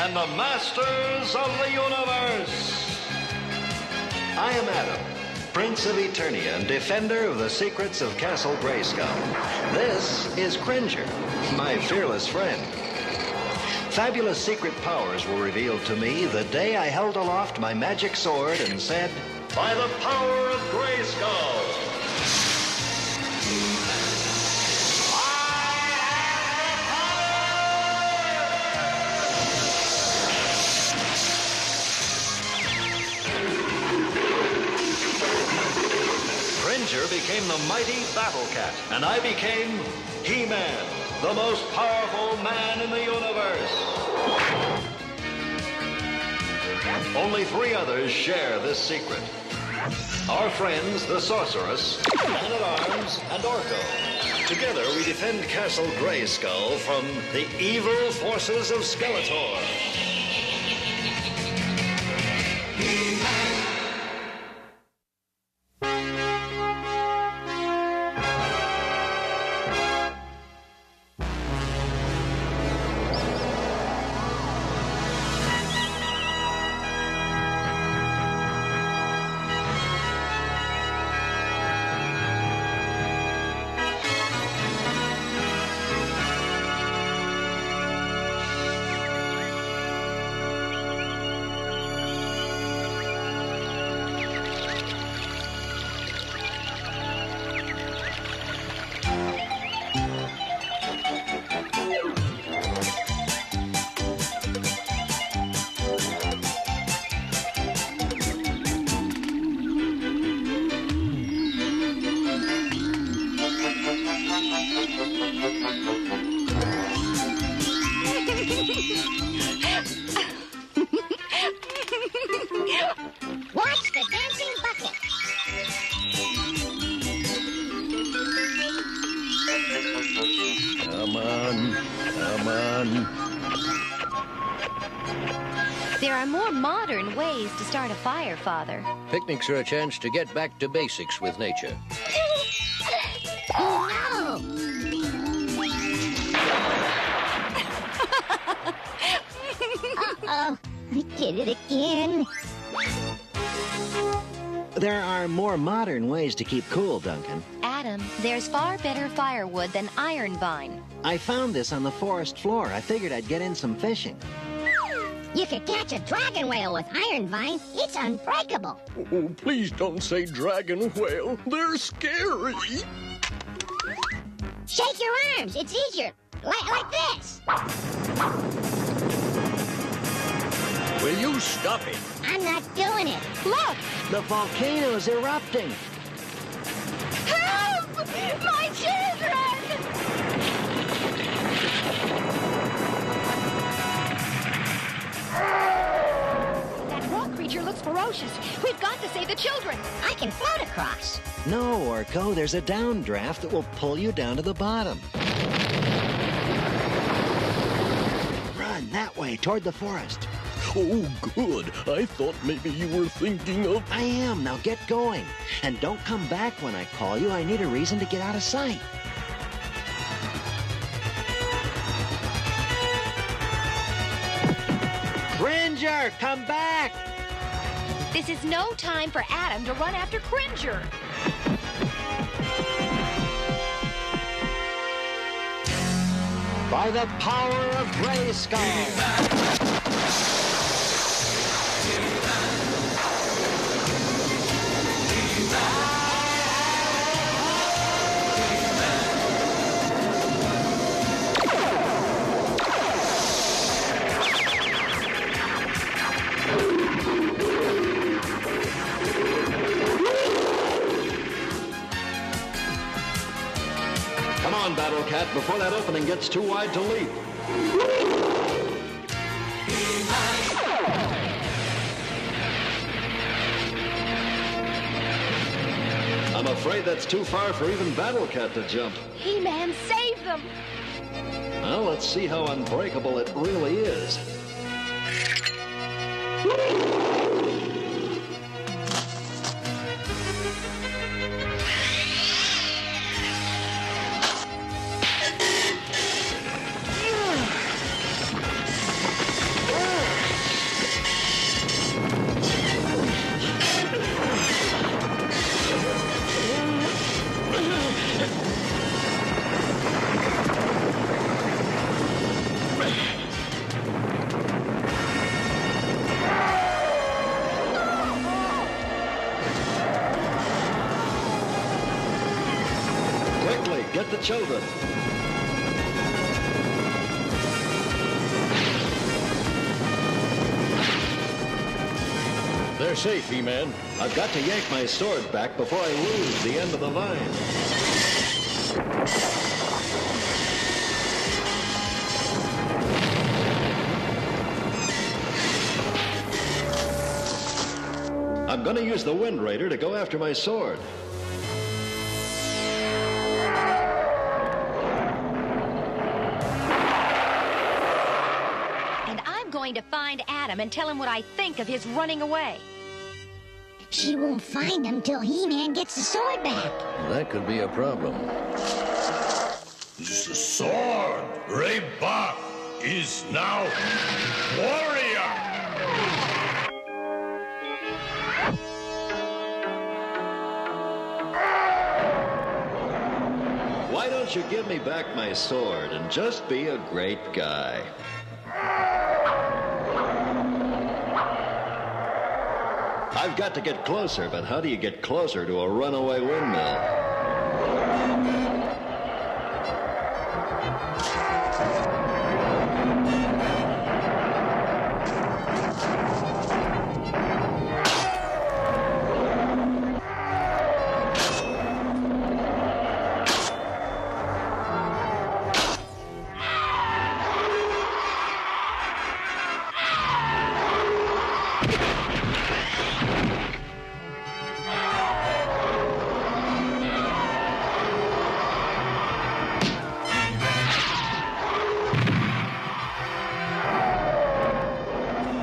and the masters of the universe. I am Adam, Prince of Eternia and defender of the secrets of Castle Grayskull. This is Cringer, my fearless friend. Fabulous secret powers were revealed to me the day I held aloft my magic sword and said, "By the power of Grayskull, Cringer became the mighty Battle Cat, and I became He-Man, the most powerful man in the universe. Only 3 others share this secret. Our friends, the Sorceress, Man-at-Arms, and Orko. Together, we defend Castle Grayskull from the evil forces of Skeletor. Watch the dancing bucket. Come on, come on. There are more modern ways to start a fire, Father. Picnics are a chance to get back to basics with nature. Oh, no! Uh-oh, I did it again. There are more modern ways to keep cool, Duncan. Adam, there's far better firewood than iron vine. I found this on the forest floor. I figured I'd get in some fishing. You could catch a dragon whale with iron vine. It's unbreakable. Oh, please don't say dragon whale. They're scary. Shake your arms. It's easier. Like this. Will you stop it? I'm not doing it. Look! The volcano's erupting. Help! My children! That rock creature looks ferocious. We've got to save the children. I can float across. No, Orko, there's a downdraft that will pull you down to the bottom. Run that way, toward the forest. Oh, good. I thought maybe you were thinking of... I am. Now get going. And don't come back when I call you. I need a reason to get out of sight. Cringer, come back! This is no time for Adam to run after Cringer. By the power of Grayskull! Come on, Battle Cat, before that opening gets too wide to leap. I'm afraid that's too far for even Battle Cat to jump. He-Man, save them! Well, let's see how unbreakable it really is. Quickly, get the children. They're safe, He-Man. I've got to yank my sword back before I lose the end of the line. I'm going to use the Wind Raider to go after my sword. And I'm going to find Adam and tell him what I think of his running away. She won't find him till He-Man gets the sword back. That could be a problem. The sword, Ray-Bach, is now warrior. Why don't you give me back my sword and just be a great guy? I've got to get closer, but how do you get closer to a runaway windmill?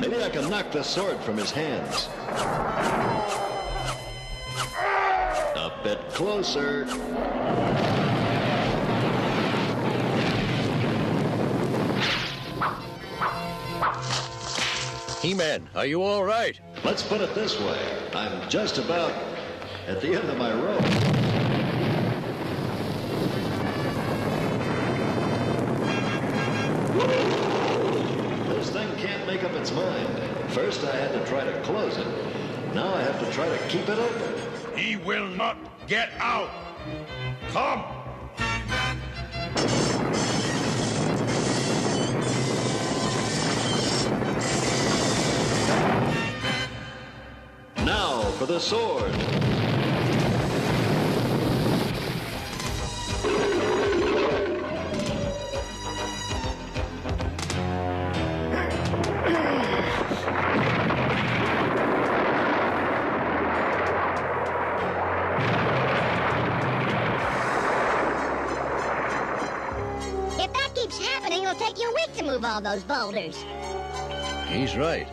Maybe I can knock the sword from his hands. A bit closer. He-Man, are you all right? Let's put it this way. I'm just about at the end of my rope. This thing can't make up its mind. First I had to try to close it. Now I have to try to keep it open. He will not get out. Come. Now for the sword. If that keeps happening, it'll take you a week to move all those boulders. He's right.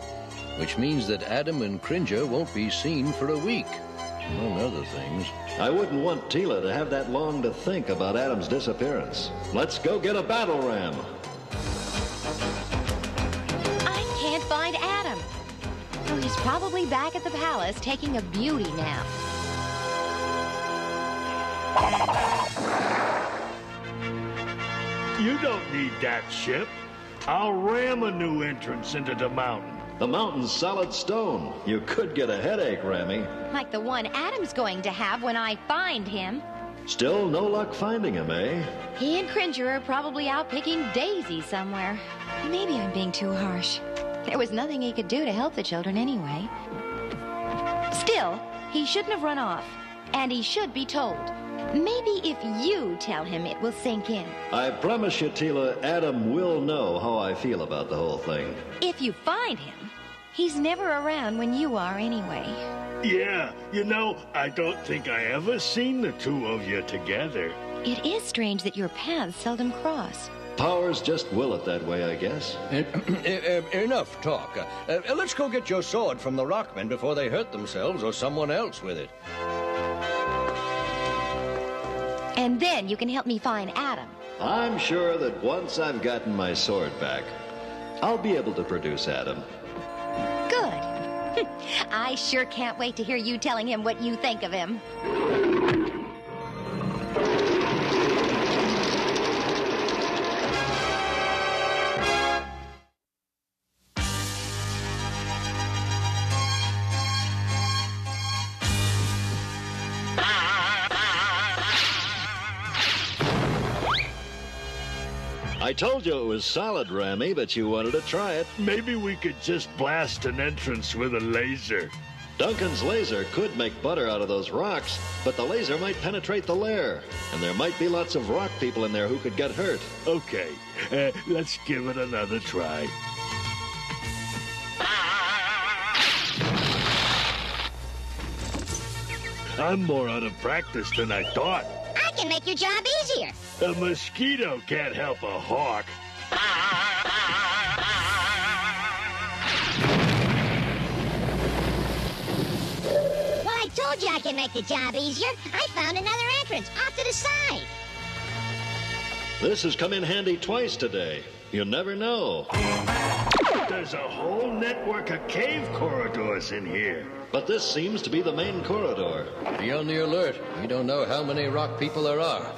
Which means that Adam and Cringer won't be seen for a week, among other things. I wouldn't want Tila to have that long to think about Adam's disappearance. Let's go get a battle ram. I can't find Adam. Oh, he's probably back at the palace taking a beauty nap. You don't need that ship. I'll ram a new entrance into the mountain. The mountain's solid stone. You could get a headache, Ramy. Like the one Adam's going to have when I find him. Still no luck finding him, eh? He and Cringer are probably out picking daisies somewhere. Maybe I'm being too harsh. There was nothing he could do to help the children anyway. Still, he shouldn't have run off. And he should be told. Maybe if you tell him, it will sink in. I promise you, Tila, Adam will know how I feel about the whole thing. If you find him, he's never around when you are anyway. Yeah, you know, I don't think I ever seen the two of you together. It is strange that your paths seldom cross. Powers just will it that way, I guess. Enough talk. Let's go get your sword from the Rockmen before they hurt themselves or someone else with it. And then you can help me find Adam. I'm sure that once I've gotten my sword back, I'll be able to produce Adam. Good. I sure can't wait to hear you telling him what you think of him. I told you it was solid, Rami, but you wanted to try it. Maybe we could just blast an entrance with a laser. Duncan's laser could make butter out of those rocks, but the laser might penetrate the lair, and there might be lots of rock people in there who could get hurt. Okay, let's give it another try. I'm more out of practice than I thought. I can make your job easier. A mosquito can't help a hawk. Well, I told you I can make the job easier. I found another entrance off to the side. This has come in handy twice today. You never know. There's a whole network of cave corridors in here. But this seems to be the main corridor. Be on the alert. We don't know how many rock people there are.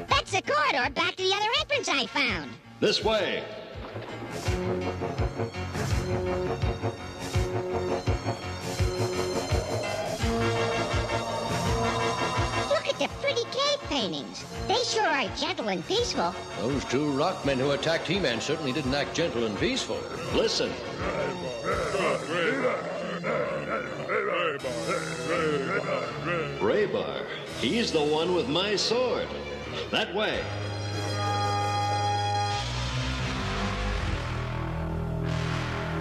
That's the corridor back to the other entrance I found. This way. Look at the pretty cave paintings. They sure are gentle and peaceful. Those two rockmen who attacked He-Man certainly didn't act gentle and peaceful. Listen. Raybar. He's the one with my sword. That way.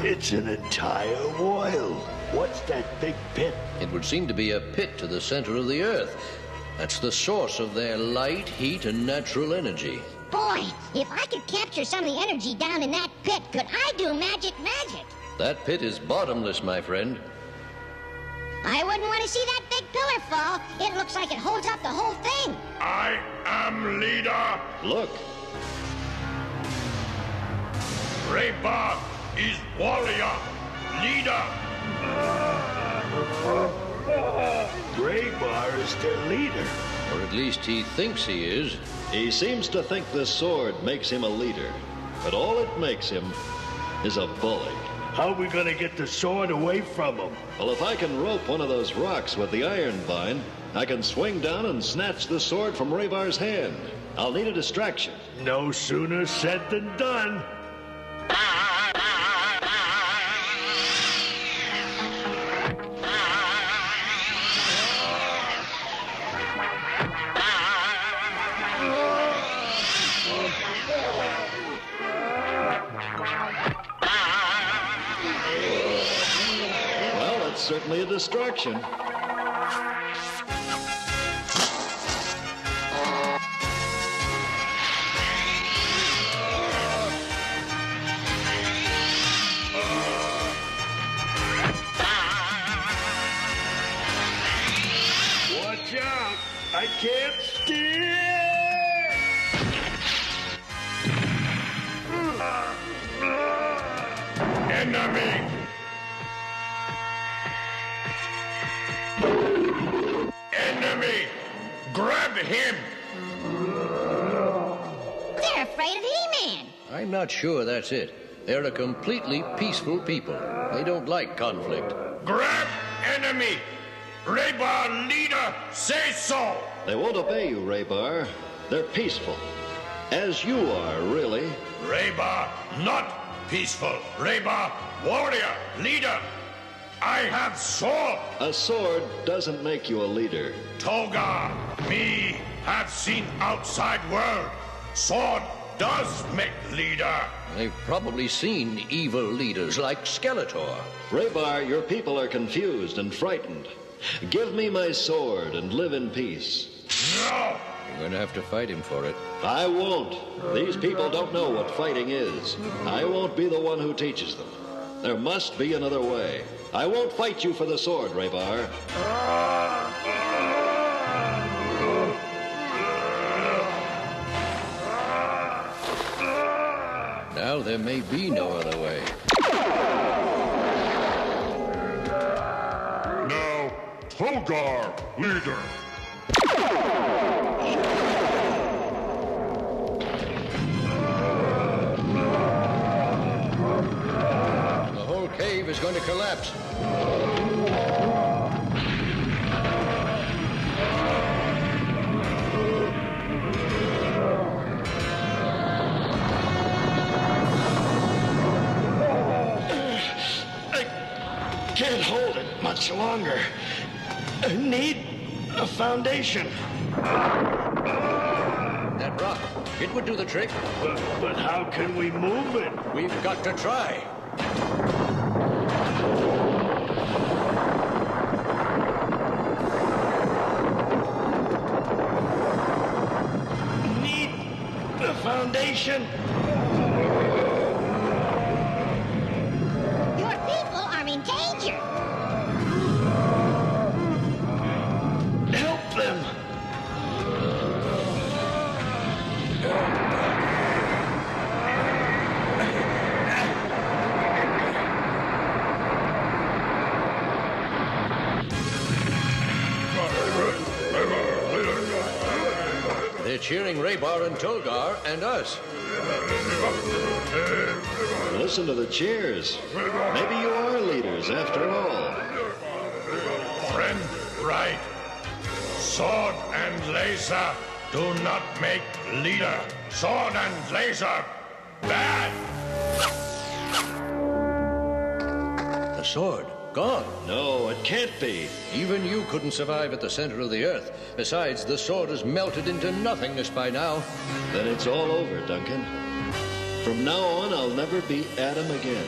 It's an entire world. What's that big pit? It would seem to be a pit to the center of the Earth. That's the source of their light, heat, and natural energy. Boy, if I could capture some of the energy down in that pit, could I do magic? That pit is bottomless, my friend. I wouldn't want to see that big pillar fall. It looks like it holds up the whole thing. I am leader. Look. Raybar is warrior. Leader. Raybar is their leader. Or at least he thinks he is. He seems to think this sword makes him a leader. But all it makes him is a bully. How are we gonna get the sword away from him? Well, if I can rope one of those rocks with the iron vine, I can swing down and snatch the sword from Raybar's hand. I'll need a distraction. No sooner said than done. Well, that's certainly a distraction. Watch out! I can't steer! Enemy. Enemy. Grab him. They're afraid of He-Man. I'm not sure that's it. They're a completely peaceful people. They don't like conflict. Grab enemy. Raybar leader, say so. They won't obey you, Raybar. They're peaceful. As you are, really. Raybar, not peaceful. Raybar, warrior, leader. I have sword. A sword doesn't make you a leader. Toga, me have seen outside world. Sword does make leader. They've probably seen evil leaders like Skeletor. Raybar, your people are confused and frightened. Give me my sword and live in peace. No. You're going to have to fight him for it. I won't. These people don't know what fighting is. I won't be the one who teaches them. There must be another way. I won't fight you for the sword, Raybar. Now there may be no other way. Now, Togar, leader. The whole cave is going to collapse. can't hold it much longer. I need a foundation. That rock, it would do the trick. But how can we move it? We've got to try. Need the foundation. Your people are in danger. Help them. They're cheering Raybar and Tolgar and us. Listen to the cheers. Maybe you are leaders after all. Friend, right. Sword and laser do not make leader. Sword and laser, bad. The sword, gone. No, it can't be. Even you couldn't survive at the center of the earth. Besides, the sword has melted into nothingness by now. Then it's all over, Duncan. From now on, I'll never be Adam again.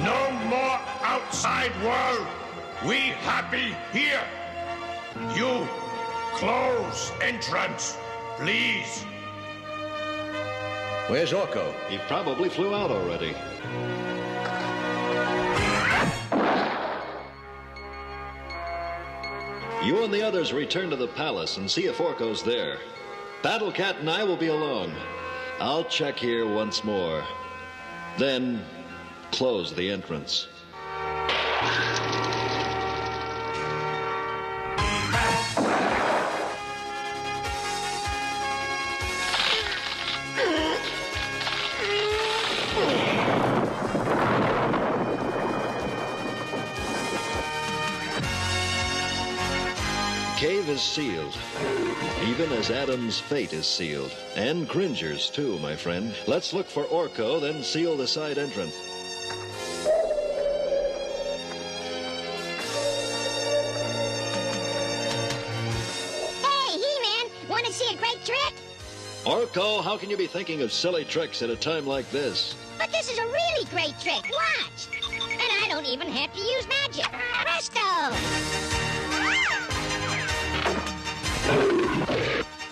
No more outside world. We happy here. You close entrance, please. Where's Orko? He probably flew out already. You and the others return to the palace and see if Orko's there. Battle Cat and I will be along. I'll check here once more. Then, close the entrance. Cave is sealed, even as Adam's fate is sealed. And Cringer's, too, my friend. Let's look for Orko, then seal the side entrance. Hey, He-Man, want to see a great trick? Orko, how can you be thinking of silly tricks at a time like this? But this is a really great trick. Watch. And I don't even have to use magic. Presto!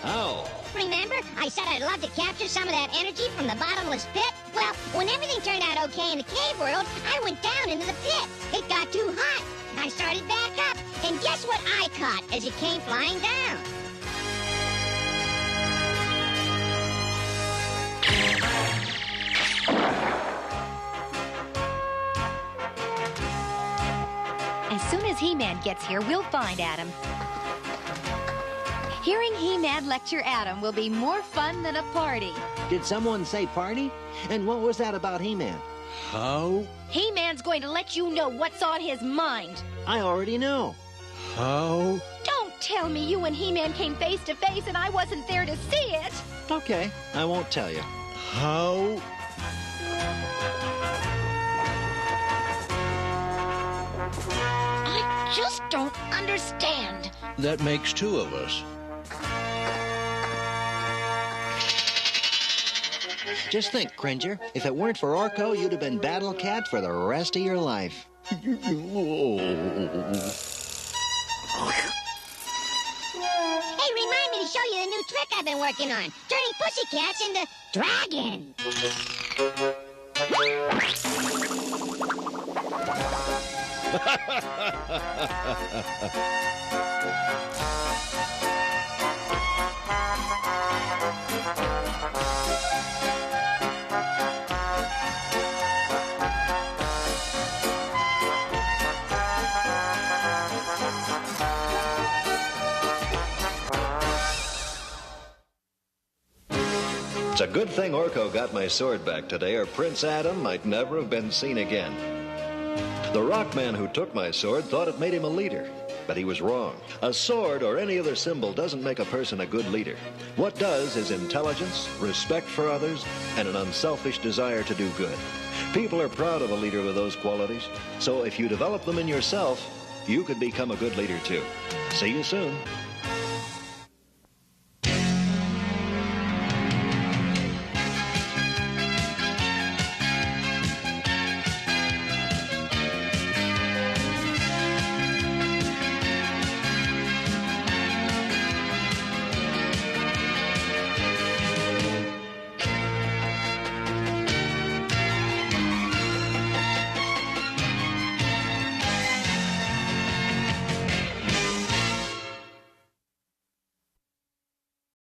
How? Remember, I said I'd love to capture some of that energy from the bottomless pit? Well, when everything turned out okay in the cave world, I went down into the pit. It got too hot. I started back up. And guess what I caught as it came flying down? As soon as He-Man gets here, we'll find Adam. Hearing He-Man lecture Adam will be more fun than a party. Did someone say party? And what was that about He-Man? How? He-Man's going to let you know what's on his mind. I already know. How? Don't tell me you and He-Man came face to face and I wasn't there to see it. Okay, I won't tell you. How? I just don't understand. That makes two of us. Just think, Cringer. If it weren't for Orko, you'd have been Battle Cat for the rest of your life. Hey, remind me to show you the new trick I've been working on. Turning pussycats into dragons. It's a good thing Orko got my sword back today, or Prince Adam might never have been seen again. The Rockman who took my sword thought it made him a leader. But he was wrong. A sword or any other symbol doesn't make a person a good leader. What does is intelligence, respect for others, and an unselfish desire to do good. People are proud of a leader with those qualities. So if you develop them in yourself, you could become a good leader too. See you soon.